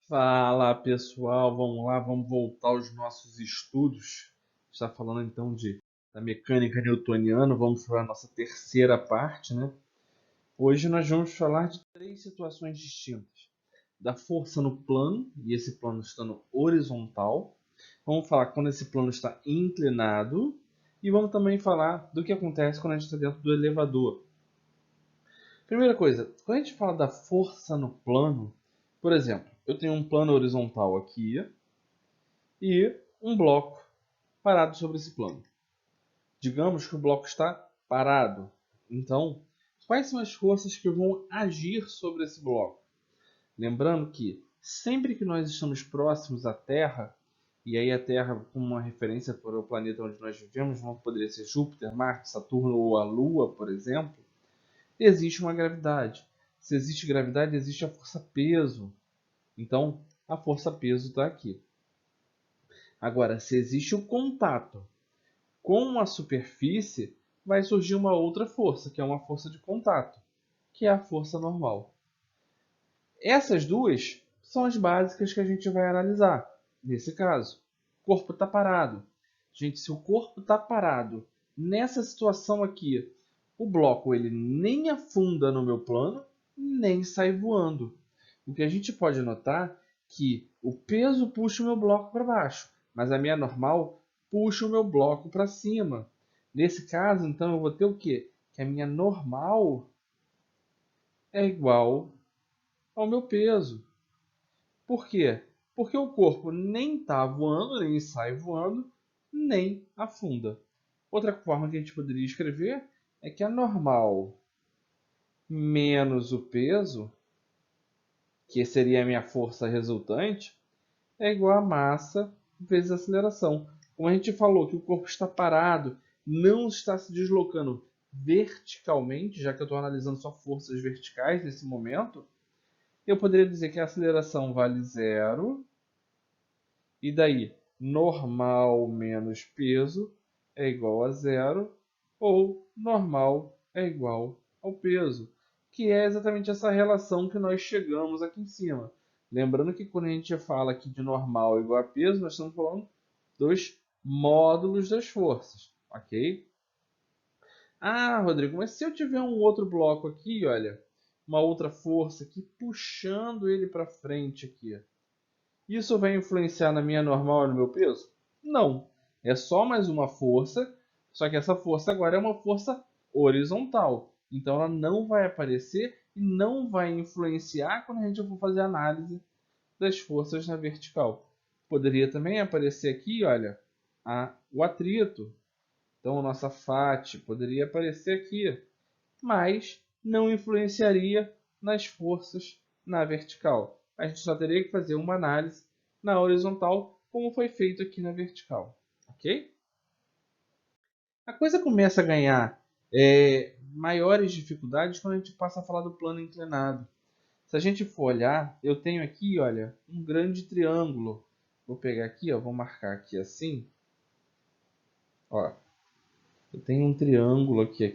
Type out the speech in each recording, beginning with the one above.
Fala pessoal, vamos lá, vamos voltar aos nossos estudos. Está falando então da mecânica newtoniana, vamos para a nossa terceira parte, né? Hoje nós vamos falar de três situações distintas: da força no plano, e esse plano estando horizontal. Vamos falar quando esse plano está inclinado, e vamos também falar do que acontece quando a gente está dentro do elevador. Primeira coisa, quando a gente fala da força no plano, por exemplo, eu tenho um plano horizontal aqui e um bloco parado sobre esse plano. Digamos que o bloco está parado. Então, quais são as forças que vão agir sobre esse bloco? Lembrando que sempre que nós estamos próximos à Terra, e aí a Terra, como uma referência para o planeta onde nós vivemos, poderia ser Júpiter, Marte, Saturno ou a Lua, por exemplo, existe uma gravidade. Se existe gravidade, existe a força-peso. Então, a força-peso está aqui. Agora, se existe o contato com a superfície, vai surgir uma outra força, que é uma força de contato, que é a força normal. Essas duas são as básicas que a gente vai analisar. Nesse caso, o corpo está parado. Gente, se o corpo está parado, nessa situação aqui, o bloco ele nem afunda no meu plano, nem sai voando. O que a gente pode notar é que o peso puxa o meu bloco para baixo, mas a minha normal puxa o meu bloco para cima. Nesse caso, então, eu vou ter o quê? Que a minha normal é igual ao meu peso. Por quê? Porque o corpo nem está voando, nem sai voando, nem afunda. Outra forma que a gente poderia escrever é que a normal menos o peso, que seria a minha força resultante, é igual a massa vezes a aceleração. Como a gente falou que o corpo está parado, não está se deslocando verticalmente, já que eu estou analisando só forças verticais nesse momento, eu poderia dizer que a aceleração vale zero. E daí, normal menos peso é igual a zero, ou normal é igual ao peso, que é exatamente essa relação que nós chegamos aqui em cima. Lembrando que quando a gente fala aqui de normal igual a peso, nós estamos falando dos módulos das forças, ok? Ah, Rodrigo, mas se eu tiver um outro bloco aqui, olha, uma outra força aqui puxando ele para frente aqui, isso vai influenciar na minha normal e no meu peso? Não. É só mais uma força, só que essa força agora é uma força horizontal. Então ela não vai aparecer e não vai influenciar quando a gente for fazer a análise das forças na vertical. Poderia também aparecer aqui, olha, o atrito. Então a nossa FAT poderia aparecer aqui, mas não influenciaria nas forças na vertical. A gente só teria que fazer uma análise na horizontal, como foi feito aqui na vertical. Ok? A coisa começa a ganhar maiores dificuldades quando a gente passa a falar do plano inclinado. Se a gente for olhar, eu tenho aqui, olha, um grande triângulo. Vou pegar aqui, ó, vou marcar aqui assim. Ó, eu tenho um triângulo aqui,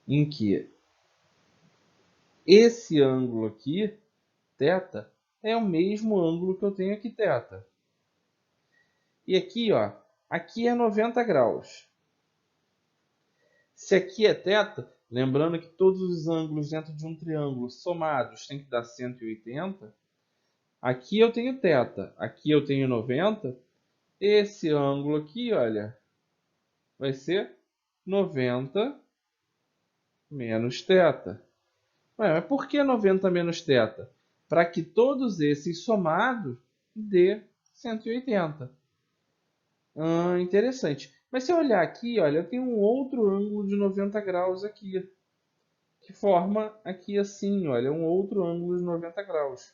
em que esse ângulo aqui, θ, é o mesmo ângulo que eu tenho aqui, θ. E aqui, ó, aqui é 90 graus. Se aqui é θ, lembrando que todos os ângulos dentro de um triângulo somados tem que dar 180, aqui eu tenho θ, aqui eu tenho 90, esse ângulo aqui, olha, vai ser 90 menos θ. Ué, mas por que 90 menos θ? Para que todos esses somados dê 180. Interessante. Mas se eu olhar aqui, olha, eu tenho um outro ângulo de 90 graus aqui, que forma aqui assim, olha, um outro ângulo de 90 graus.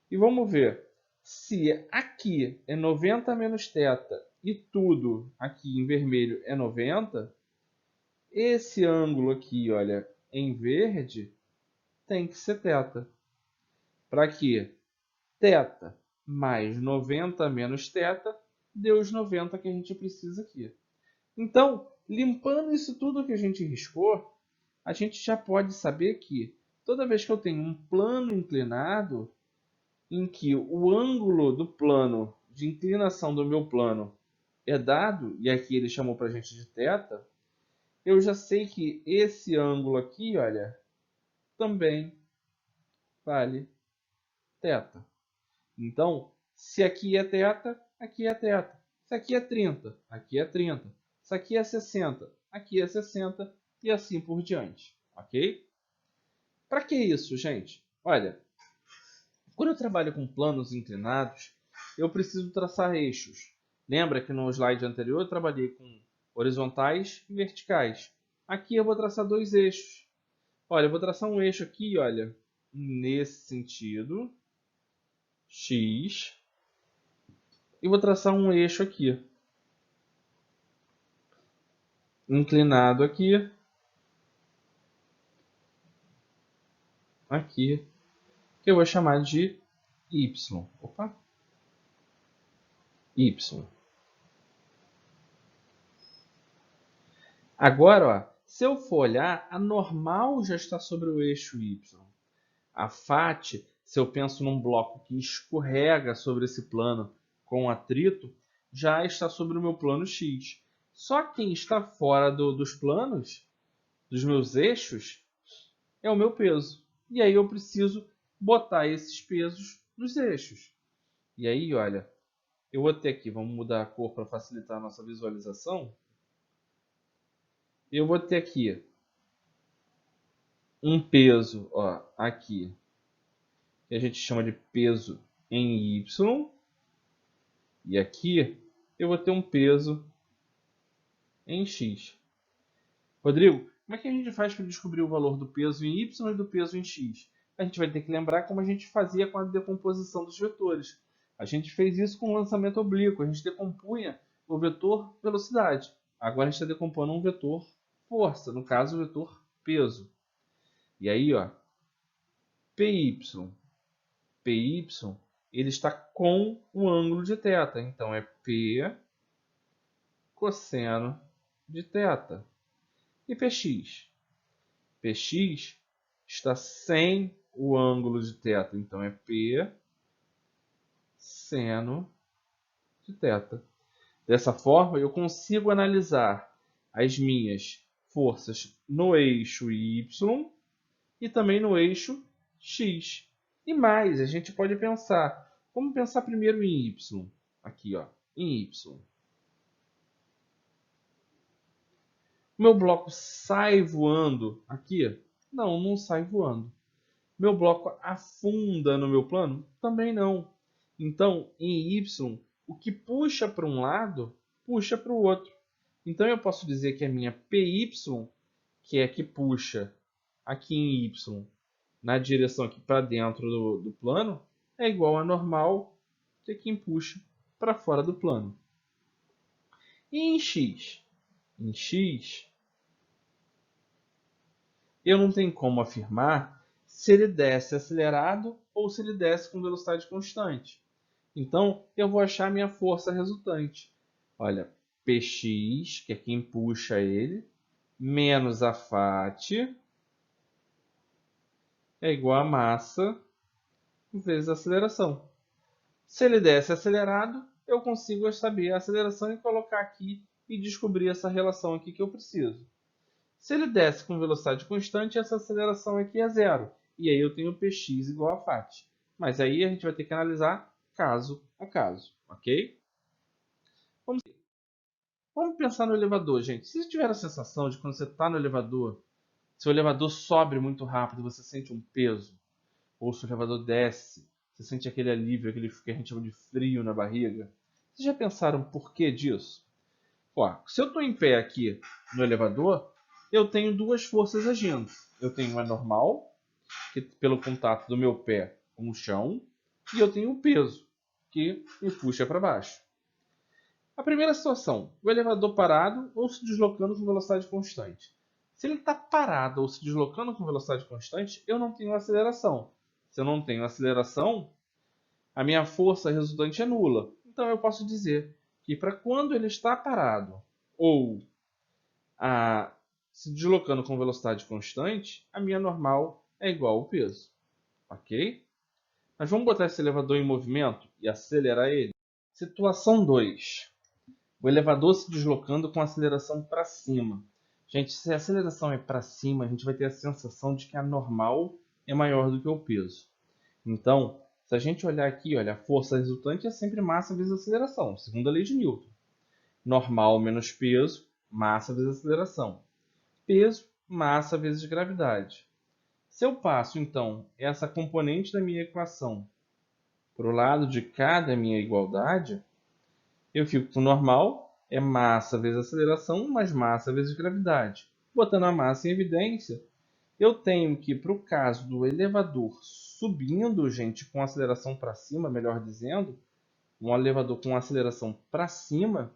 E vamos ver, se aqui é 90 menos θ e tudo aqui em vermelho é 90, esse ângulo aqui, olha, em verde, tem que ser θ. Para quê? θ mais 90 menos θ deu os 90 que a gente precisa aqui. Então, limpando isso tudo que a gente riscou, a gente já pode saber que toda vez que eu tenho um plano inclinado, em que o ângulo do plano, de inclinação do meu plano, é dado, e aqui ele chamou para a gente de θ, eu já sei que esse ângulo aqui, olha, também vale θ. Então, se aqui é θ, aqui é θ. Se aqui é 30, aqui é 30. Se aqui é 60, aqui é 60 e assim por diante, ok? Para que isso, gente? Olha, quando eu trabalho com planos inclinados, eu preciso traçar eixos. Lembra que no slide anterior eu trabalhei com horizontais e verticais. Aqui eu vou traçar dois eixos. Olha, eu vou traçar um eixo aqui, olha, nesse sentido, x, e vou traçar um eixo aqui, inclinado aqui, aqui, que eu vou chamar de y. Opa, y. Agora, ó, se eu for olhar, a normal já está sobre o eixo y. A FAT, se eu penso num bloco que escorrega sobre esse plano com atrito, já está sobre o meu plano x. Só quem está fora dos planos, dos meus eixos, é o meu peso. E aí eu preciso botar esses pesos nos eixos. E aí, olha, eu vou ter aqui, vamos mudar a cor para facilitar a nossa visualização. Eu vou ter aqui um peso, ó, aqui, que a gente chama de peso em y. E aqui eu vou ter um peso em x. Rodrigo, como é que a gente faz para descobrir o valor do peso em y e do peso em x? A gente vai ter que lembrar como a gente fazia com a decomposição dos vetores. A gente fez isso com o lançamento oblíquo. A gente decompunha o vetor velocidade. Agora a gente está decompondo um vetor força, no caso o vetor peso. E aí, ó, PY, ele está com o ângulo de θ. Então é P cosseno de θ. E Px? Px está sem o ângulo de θ. Então é P seno de θ. Dessa forma, eu consigo analisar as minhas forças no eixo y e também no eixo x. E mais, a gente pode pensar. Vamos pensar primeiro em y. Aqui, ó, em y. O meu bloco sai voando aqui? Não, não sai voando. Meu bloco afunda no meu plano? Também não. Então, em y, o que puxa para um lado, puxa para o outro. Então, eu posso dizer que a minha PY, que é a que puxa aqui em y, na direção aqui para dentro do plano, é igual a normal, que é quem puxa para fora do plano. E em x? Em x, eu não tenho como afirmar se ele desce acelerado ou se ele desce com velocidade constante. Então, eu vou achar a minha força resultante. Olha, Px, que é quem puxa ele, menos a FAT, é igual a massa vezes a aceleração. Se ele desce acelerado, eu consigo saber a aceleração e colocar aqui e descobrir essa relação aqui que eu preciso. Se ele desce com velocidade constante, essa aceleração aqui é zero. E aí eu tenho Px igual a FAT. Mas aí a gente vai ter que analisar caso a caso, ok? Vamos pensar no elevador, gente. Se você tiver a sensação de quando você está no elevador, se o elevador sobe muito rápido, você sente um peso, ou se o elevador desce, você sente aquele alívio, aquele que a gente chama de frio na barriga. Vocês já pensaram por que disso? Ó, se eu estou em pé aqui no elevador, eu tenho duas forças agindo. Eu tenho a normal, que pelo contato do meu pé com o chão, e eu tenho o peso, que me puxa para baixo. A primeira situação, o elevador parado ou se deslocando com velocidade constante. Se ele está parado ou se deslocando com velocidade constante, eu não tenho aceleração. Se eu não tenho aceleração, a minha força resultante é nula. Então eu posso dizer que para quando ele está parado ou se deslocando com velocidade constante, a minha normal é igual ao peso. Ok? Mas vamos botar esse elevador em movimento e acelerar ele. Situação 2. O elevador se deslocando com aceleração para cima. Gente, se a aceleração é para cima, a gente vai ter a sensação de que a normal é maior do que o peso. Então, se a gente olhar aqui, olha, a força resultante é sempre massa vezes aceleração, segundo a lei de Newton. Normal menos peso, massa vezes aceleração. Peso, massa vezes gravidade. Se eu passo, então, essa componente da minha equação para o lado de cá da minha igualdade, eu fico com normal, é massa vezes aceleração, mais massa vezes gravidade. Botando a massa em evidência, eu tenho que, para o caso do elevador subindo, gente, com aceleração para cima, melhor dizendo, um elevador com aceleração para cima,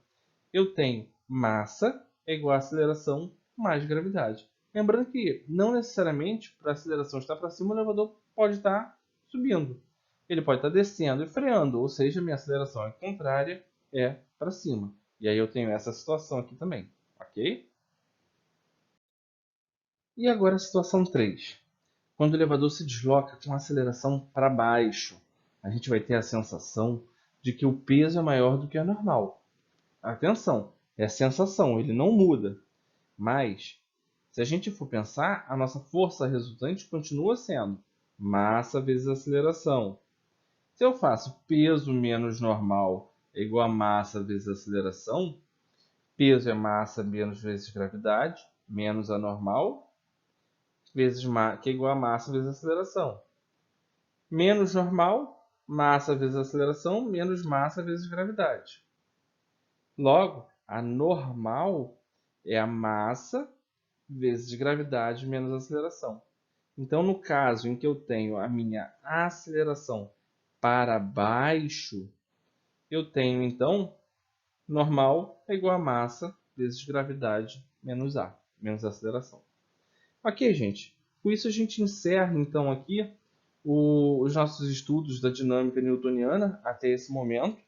eu tenho massa é igual a aceleração mais gravidade. Lembrando que não necessariamente para a aceleração estar para cima, o elevador pode estar subindo. Ele pode estar descendo e freando, ou seja, minha aceleração é contrária, é para cima. E aí eu tenho essa situação aqui também, ok? E agora a situação 3. Quando o elevador se desloca com aceleração para baixo, a gente vai ter a sensação de que o peso é maior do que a normal. Atenção, é a sensação, ele não muda. Mas, se a gente for pensar, a nossa força resultante continua sendo massa vezes aceleração. Se eu faço peso menos normal é igual a massa vezes aceleração, peso é massa menos vezes gravidade, menos a normal, vezes que é igual a massa vezes aceleração. Menos normal, massa vezes aceleração, menos massa vezes gravidade. Logo, a normal é a massa vezes gravidade menos aceleração. Então, no caso em que eu tenho a minha aceleração para baixo, eu tenho, então, normal é igual a massa vezes gravidade menos A, menos aceleração. Ok, gente. Com isso a gente encerra, então, aqui os nossos estudos da dinâmica newtoniana até esse momento.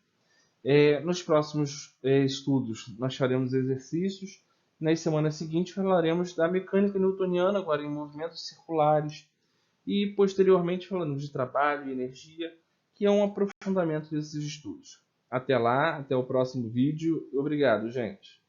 Nos próximos estudos, nós faremos exercícios. Nas semanas seguintes, falaremos da mecânica newtoniana, agora em movimentos circulares. E, posteriormente, falando de trabalho e energia, que é um aprofundamento desses estudos. Até lá, até o próximo vídeo. Obrigado, gente.